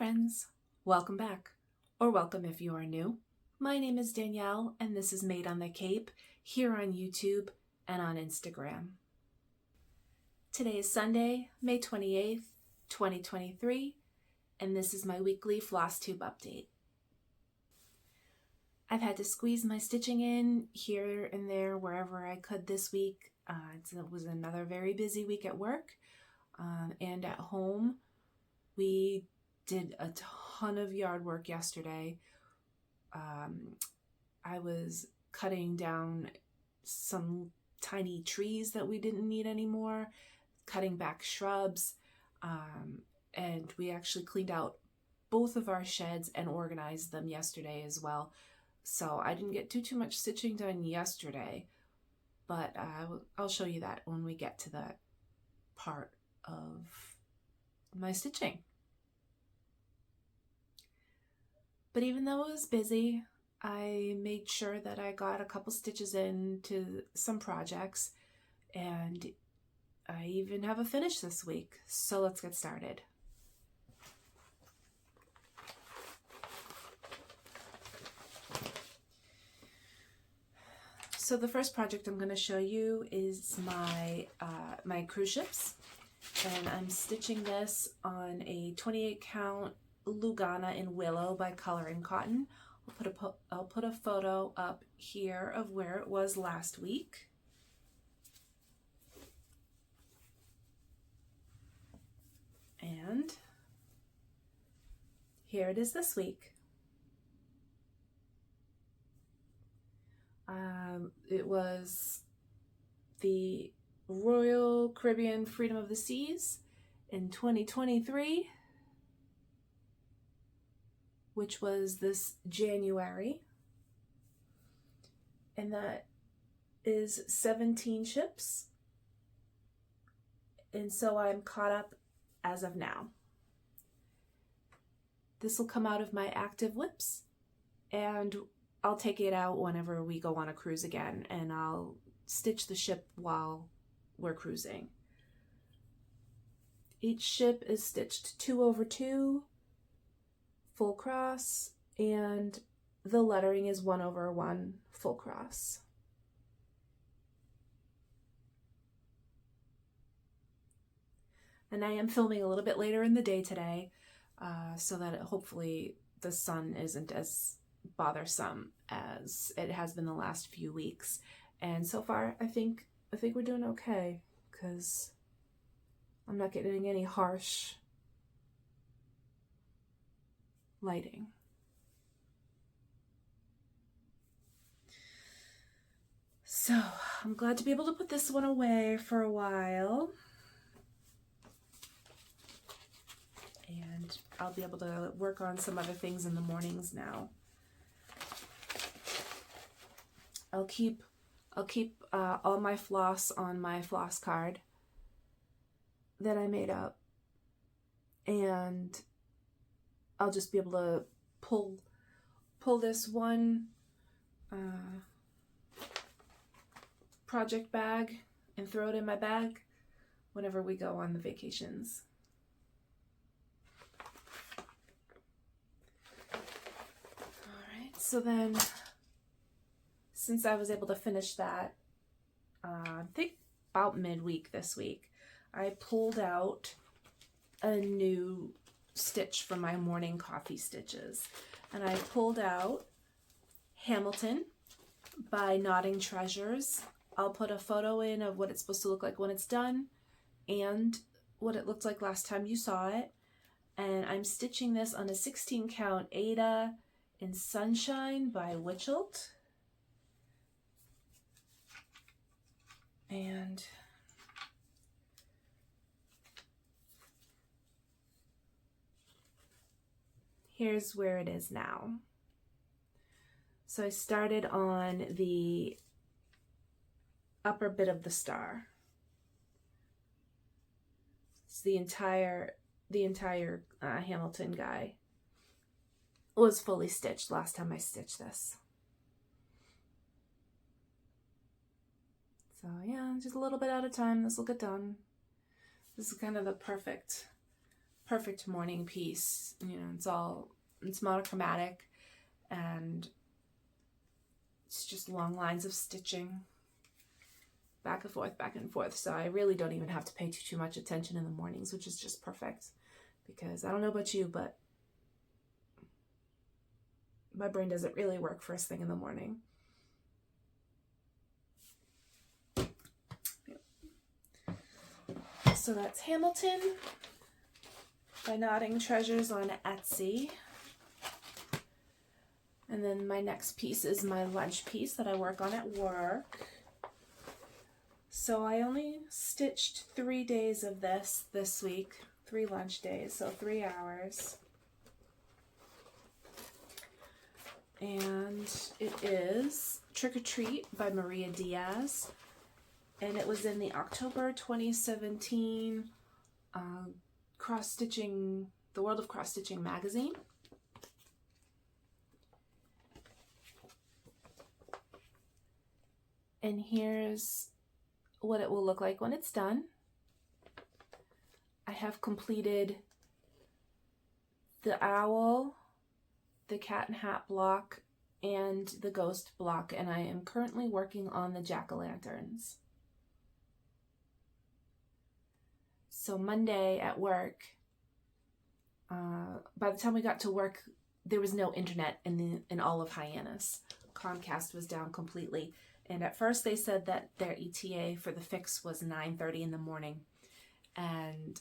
friends, welcome back, or welcome if you are new. My name is Danielle and this is Made on the Cape here on YouTube and on Instagram. Today is Sunday, May 28th, 2023, and this is my weekly Flosstube update. I've had to squeeze my stitching in here and there wherever I could this week. It was another very busy week at work and at home. We did a ton of yard work yesterday. I was cutting down some tiny trees that we didn't need anymore, cutting back shrubs, and we actually cleaned out both of our sheds and organized them yesterday as well. So I didn't get too much stitching done yesterday, but I'll show you that when we get to that part of my stitching. But even though it was busy, I made sure that I got a couple stitches into some projects, and I even have a finish this week. So let's get started. So the first project I'm going to show you is my my cruise ships, and I'm stitching this on a 28 count Lugana in Willow by Color & Cotton. I'll put a photo up here of where it was last week. And here it is this week. It was the Royal Caribbean Freedom of the Seas in 2023, which was this January, and that is 17 ships, and so I'm caught up as of now. This will come out of my active whips, and I'll take it out whenever we go on a cruise again, and I'll stitch the ship while we're cruising. Each ship is stitched 2/2 full cross, and the lettering is 1/1 full cross. And I am filming a little bit later in the day today, so that hopefully the sun isn't as bothersome as it has been the last few weeks. And so far, I think we're doing okay, because I'm not getting any harsh lighting. So I'm glad to be able to put this one away for a while, and I'll be able to work on some other things in the mornings now. I'll keep all my floss on my floss card that I made up, and I'll just be able to pull this one project bag and throw it in my bag whenever we go on the vacations. Alright, so then, since I was able to finish that, I think about midweek this week, I pulled out a new stitch from my morning coffee stitches, and I pulled out Hamilton by Knotting Treasures. I'll put a photo in of what it's supposed to look like when it's done and what it looked like last time you saw it. And I'm stitching this on a 16 count Ada in Sunshine by Witchelt. And here's where it is now. So I started on the upper bit of the star. It's the entire Hamilton guy was fully stitched last time I stitched this. So yeah, just a little bit at a time. This will get done. This is kind of the perfect perfect morning piece. You know, it's monochromatic, and it's just long lines of stitching back and forth. So I really don't even have to pay too much attention in the mornings, which is just perfect, because I don't know about you, but my brain doesn't really work first thing in the morning. So that's Hamilton by Nodding Treasures on Etsy. And then my next piece is my lunch piece that I work on at work. So I only stitched 3 days of this week, 3 lunch days, so 3 hours. And it is Trick or Treat by Maria Diaz. And it was in the October 2017 Cross-Stitching, the World of Cross-Stitching magazine. And here's what it will look like when it's done. I have completed the owl, the cat and hat block, and the ghost block, and I am currently working on the jack-o'-lanterns. So Monday at work, by the time we got to work, there was no internet in all of Hyannis. Comcast was down completely. And at first they said that their ETA for the fix was 9:30 in the morning. And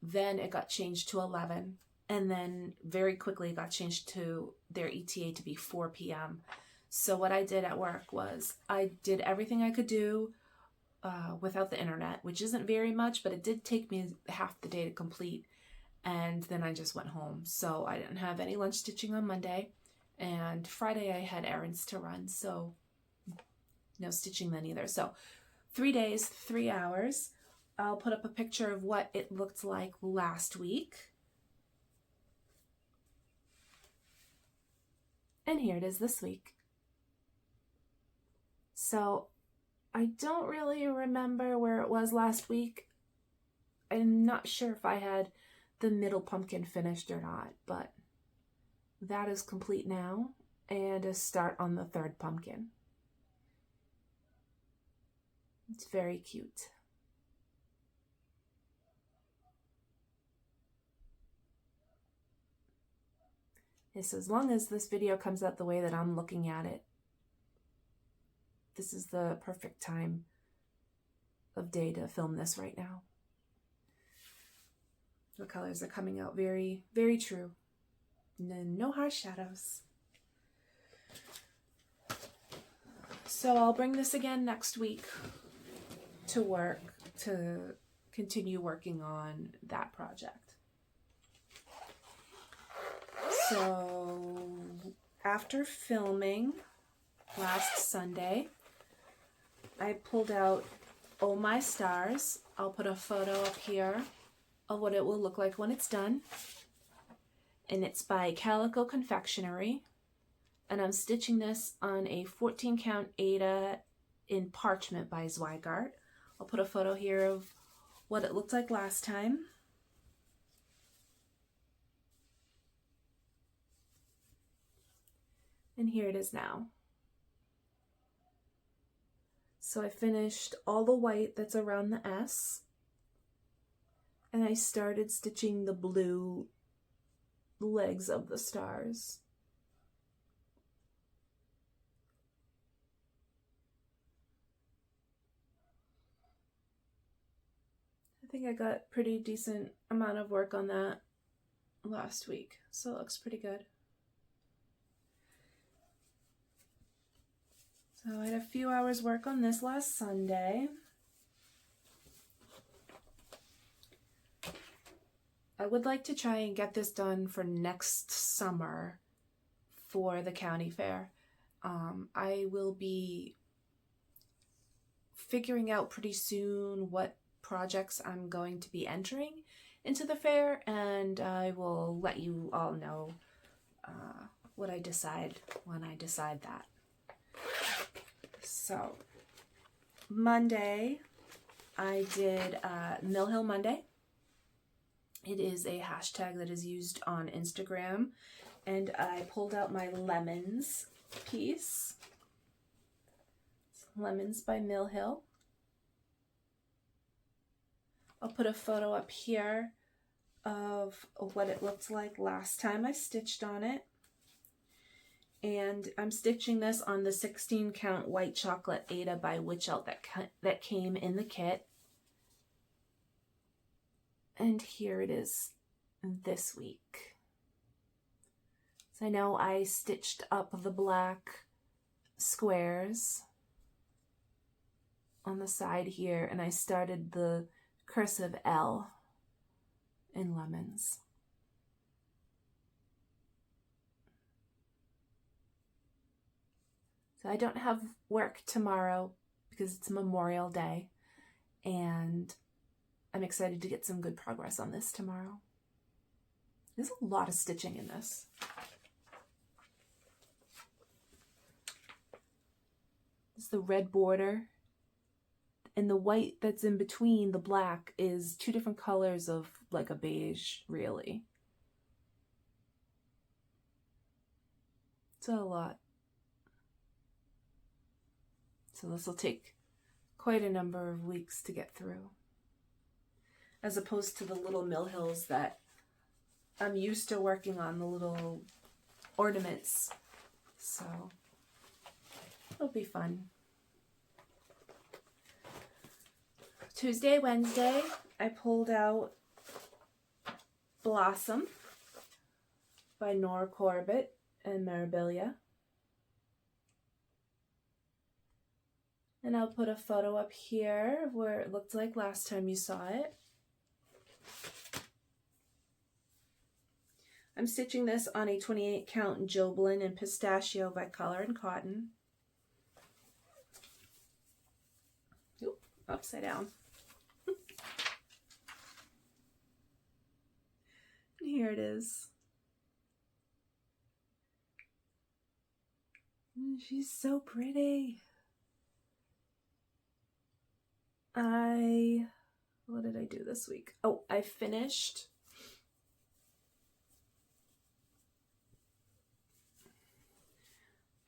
then it got changed to 11. And then very quickly it got changed to their ETA to be 4 p.m. So what I did at work was I did everything I could do without the internet, which isn't very much, but it did take me half the day to complete. And then I just went home. So I didn't have any lunch stitching on Monday. And Friday I had errands to run, so no stitching then either. So 3 days, 3 hours. I'll put up a picture of what it looked like last week. And here it is this week. So I don't really remember where it was last week. I'm not sure if I had the middle pumpkin finished or not, but that is complete now, and a start on the 3rd pumpkin. It's very cute. Yes, as long as this video comes out the way that I'm looking at it, this is the perfect time of day to film this right now. The colors are coming out very, very true. No harsh shadows. So I'll bring this again next week to work to continue working on that project. So after filming last Sunday, I pulled out Oh My Stars. I'll put a photo up here of what it will look like when it's done. And it's by Calico Confectionery. And I'm stitching this on a 14 count Aida in parchment by Zweigart. I'll put a photo here of what it looked like last time. And here it is now. So I finished all the white that's around the S. And I started stitching the blue legs of the stars. I think I got pretty decent amount of work on that last week, so it looks pretty good. So I had a few hours work on this last Sunday. I would like to try and get this done for next summer for the county fair. I will be figuring out pretty soon what projects I'm going to be entering into the fair, and I will let you all know what I decide when I decide that. So Monday I did Mill Hill Monday, It is a hashtag that is used on Instagram. And I pulled out my lemons piece. It's Lemons by Mill Hill. I'll put a photo up here of what it looked like last time I stitched on it. And I'm stitching this on the 16 count white chocolate Ada by Witch Out that came in the kit. And here it is this week. So I know I stitched up the black squares on the side here, and I started the cursive L in lemons. So I don't have work tomorrow because it's Memorial Day, and I'm excited to get some good progress on this tomorrow. There's a lot of stitching in this. It's the red border, and the white that's in between the black is two different colors of like a beige, really. It's a lot. So this will take quite a number of weeks to get through, as opposed to the little Mill Hills that I'm used to working on, the little ornaments. So it'll be fun. Tuesday, Wednesday, I pulled out Blossom by Nora Corbett and Mirabilia. And I'll put a photo up here of where it looked like last time you saw it. I'm stitching this on a 28 count Joblin and Pistachio by Color and Cotton. Oop, upside down. Here it is. She's so pretty. What did I do this week? Oh, I finished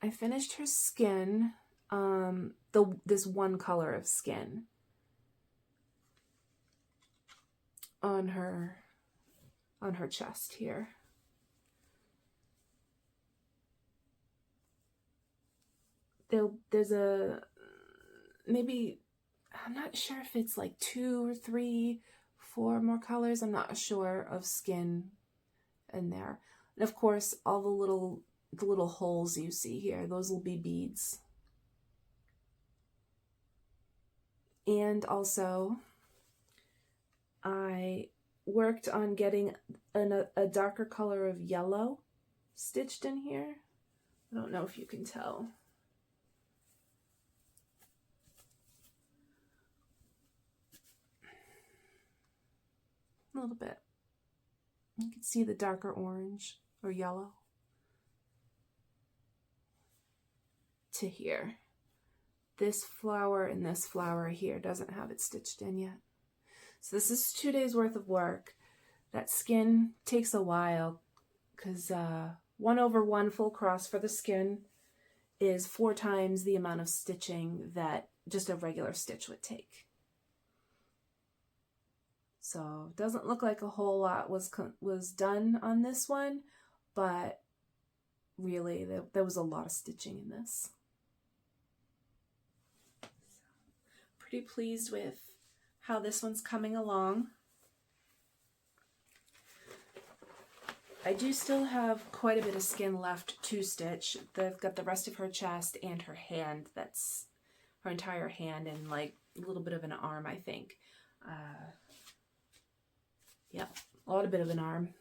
her skin, this one color of skin on her chest here. There's maybe, I'm not sure if it's like 2 or 3, 4 more colors. I'm not sure of skin in there. And of course, all the little holes you see here, those will be beads. And also, I worked on getting a darker color of yellow stitched in here. I don't know if you can tell. A little bit. You can see the darker orange or yellow to here. This flower and this flower here doesn't have it stitched in yet. So this is 2 days worth of work. That skin takes a while because 1/1 full cross for the skin is 4 times the amount of stitching that just a regular stitch would take. So it doesn't look like a whole lot was done on this one, but really there was a lot of stitching in this. So, pretty pleased with how this one's coming along. I do still have quite a bit of skin left to stitch. I've got the rest of her chest and her hand. That's her entire hand and like a little bit of an arm, I think. Yep, a bit of an arm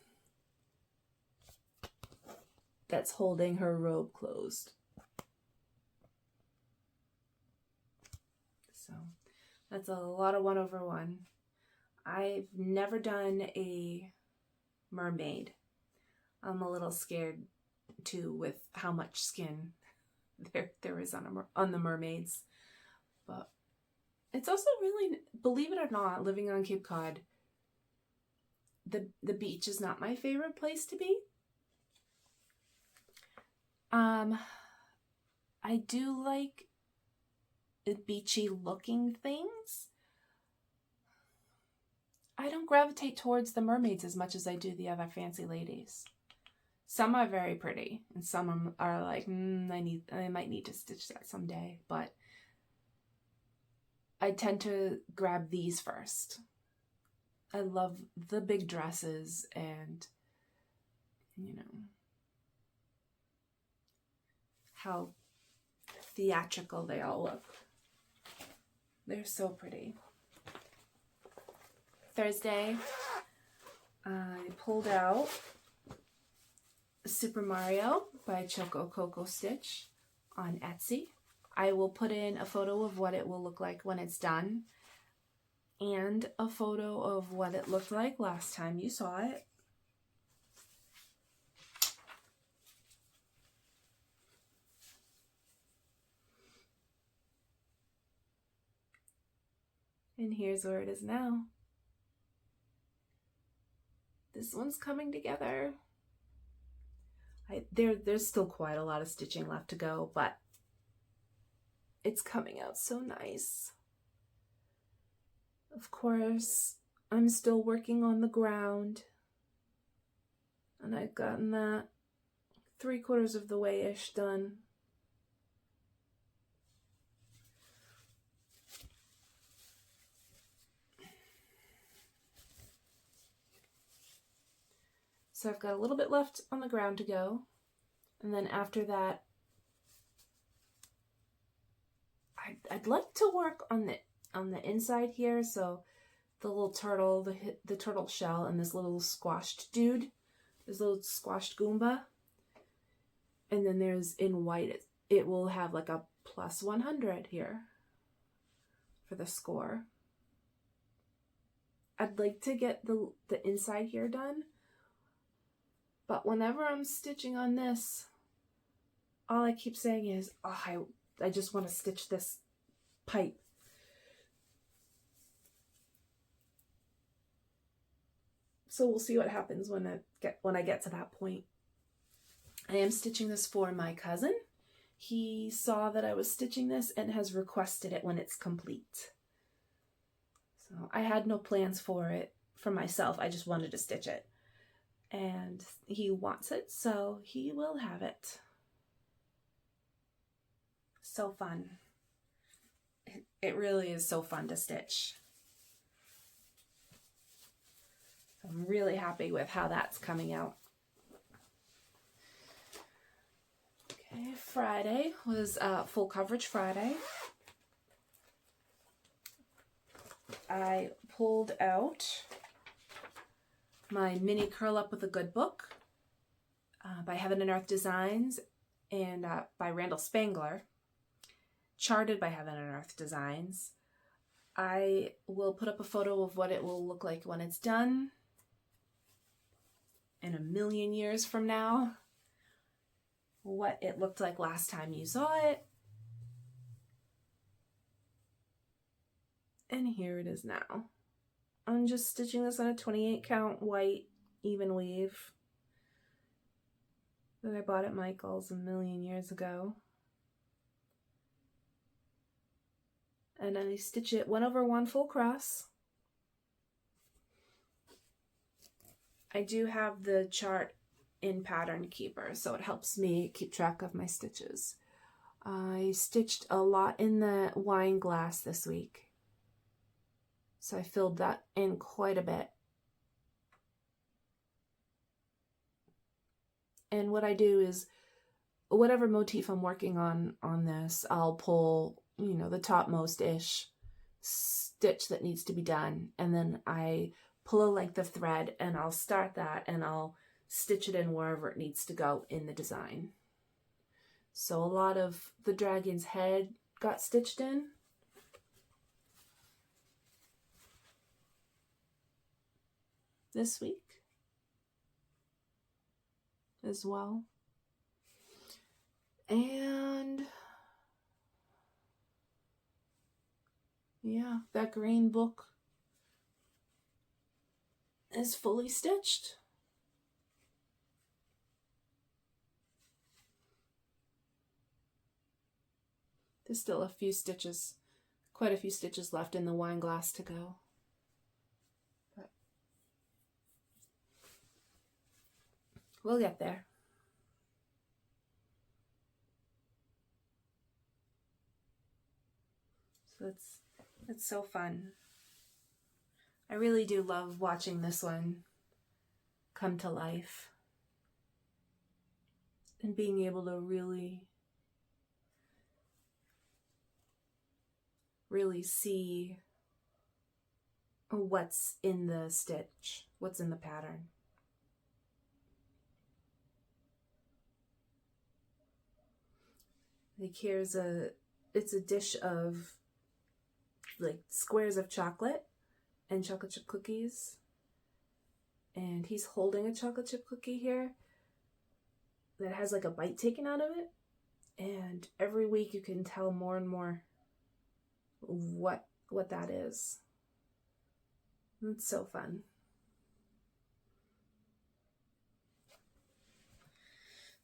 that's holding her robe closed. So that's a lot of 1/1. I've never done a mermaid. I'm a little scared too with how much skin there is on the mermaids. But it's also really, believe it or not, living on Cape Cod, the beach is not my favorite place to be. I do like the beachy looking things. I don't gravitate towards the mermaids as much as I do the other fancy ladies. Some are very pretty, and some are like, I might need to stitch that someday, but I tend to grab these first. I love the big dresses and, you know, how theatrical they all look. They're so pretty. Thursday, I pulled out Super Mario by Choco, Coco Stitch on Etsy. I will put in a photo of what it will look like when it's done and a photo of what it looked like last time you saw it. And here's where it is now. This one's coming together. There's still quite a lot of stitching left to go, but it's coming out so nice. Of course, I'm still working on the ground, and I've gotten that 3/4 of the way-ish done. So I've got a little bit left on the ground to go, and then after that, I'd like to work on the inside here. So the little turtle, the turtle shell, and this little squashed dude, this little squashed Goomba, and then there's in white. It will have like a +100 here for the score. I'd like to get the inside here done. But whenever I'm stitching on this, all I keep saying is, oh, I just want to stitch this pipe. So we'll see what happens when I get to that point. I am stitching this for my cousin. He saw that I was stitching this and has requested it when it's complete. So I had no plans for it for myself. I just wanted to stitch it. And he wants it, so he will have it. So fun. It really is so fun to stitch. I'm really happy with how that's coming out. Okay, Friday was full coverage Friday. I pulled out my mini curl up with a good book by Heaven and Earth Designs and by Randall Spangler, charted by Heaven and Earth Designs. I will put up a photo of what it will look like when it's done in a million years from now, what it looked like last time you saw it, and here it is now. I'm just stitching this on a 28 count white even weave that I bought at Michael's a million years ago. And I stitch it 1/1 full cross. I do have the chart in Pattern Keeper, so it helps me keep track of my stitches. I stitched a lot in the wine glass this week. So I filled that in quite a bit. And what I do is, whatever motif I'm working on this, I'll pull, the topmost-ish stitch that needs to be done. And then I pull a length of thread and I'll start that and I'll stitch it in wherever it needs to go in the design. So a lot of the dragon's head got stitched in. This week as well. And yeah, that green book is fully stitched. There's still a few stitches, quite a few stitches left in the wine glass to go. But we'll get there. So it's so fun. I really do love watching this one come to life and being able to really see what's in the stitch, what's in the pattern. Like it's a dish of like squares of chocolate and chocolate chip cookies. And he's holding a chocolate chip cookie here that has like a bite taken out of it. And every week you can tell more and more what that is. It's so fun.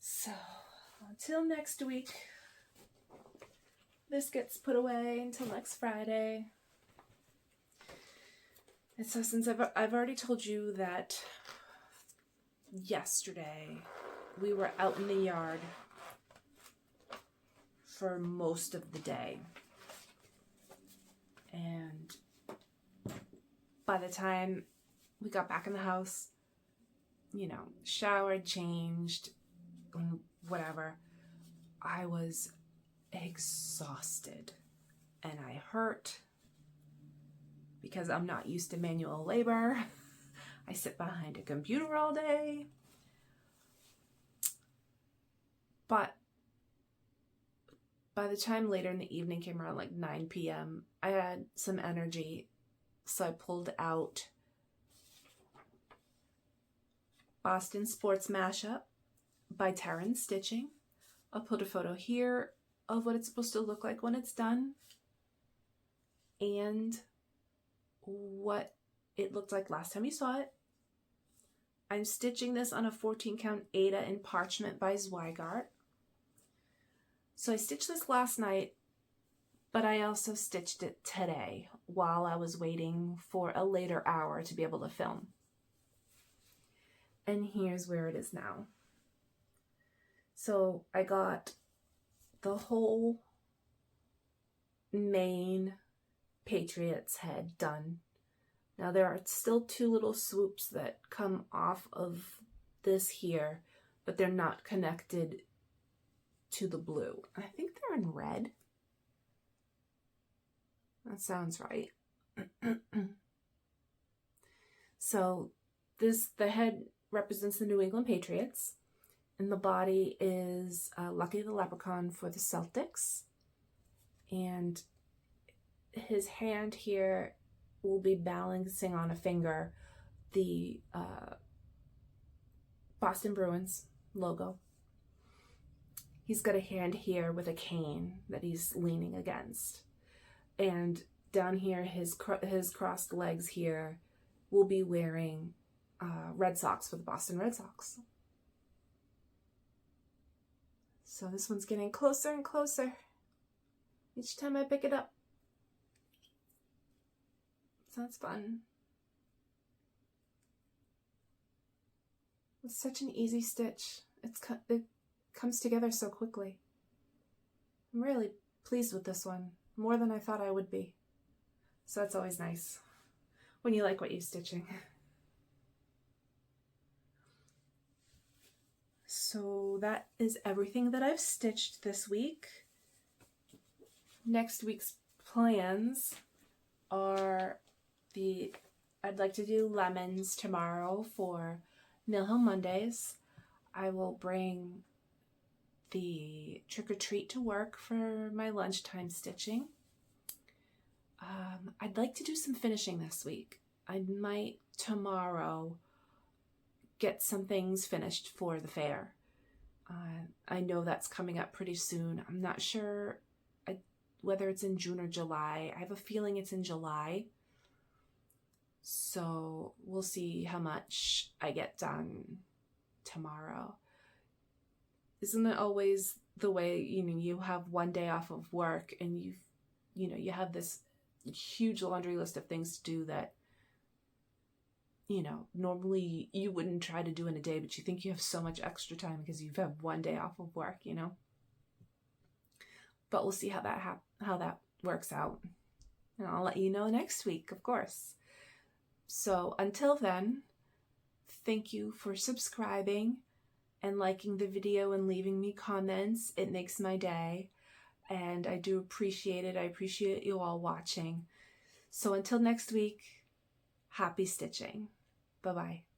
So until next week, this gets put away until next Friday. And so since I've already told you that yesterday we were out in the yard for most of the day. And by the time we got back in the house, you know, showered, changed, whatever, I was exhausted and I hurt because I'm not used to manual labor. I sit behind a computer all day. But by the time later in the evening came around like 9 p.m., I had some energy. So I pulled out Boston Sports Mashup by Teren Stitching. I'll put a photo here of what it's supposed to look like when it's done and what it looked like last time you saw it. I'm stitching this on a 14 count Aida in Parchment by Zweigart. So I stitched this last night, but I also stitched it today while I was waiting for a later hour to be able to film. And here's where it is now. So I got the whole main Patriot's head done. Now there are still 2 little swoops that come off of this here, but they're not connected to the blue. I think they're in red. That sounds right. So the head represents the New England Patriots, and the body is Lucky the Leprechaun for the Celtics. And his hand here will be balancing on a finger the Boston Bruins logo. He's got a hand here with a cane that he's leaning against. And down here, his crossed legs here will be wearing Red Sox for the Boston Red Sox. So this one's getting closer and closer each time I pick it up. So that's fun. It's such an easy stitch. It comes together so quickly. I'm really pleased with this one, more than I thought I would be. So that's always nice when you like what you're stitching. So that is everything that I've stitched this week. Next week's plans are I'd like to do lemons tomorrow for Mill Hill Mondays. I will bring the trick-or-treat to work for my lunchtime stitching. I'd like to do some finishing this week. I might tomorrow get some things finished for the fair. I know that's coming up pretty soon. I'm not sure whether it's in June or July. I have a feeling it's in July. So we'll see how much I get done tomorrow. Isn't it always the way, you have one day off of work and you have this huge laundry list of things to do that, normally you wouldn't try to do in a day, but you think you have so much extra time because you've had one day off of work, But we'll see how that works out. And I'll let you know next week, of course. So until then, thank you for subscribing and liking the video and leaving me comments. It makes my day, and I do appreciate it. I appreciate you all watching. So until next week, happy stitching. Bye-bye.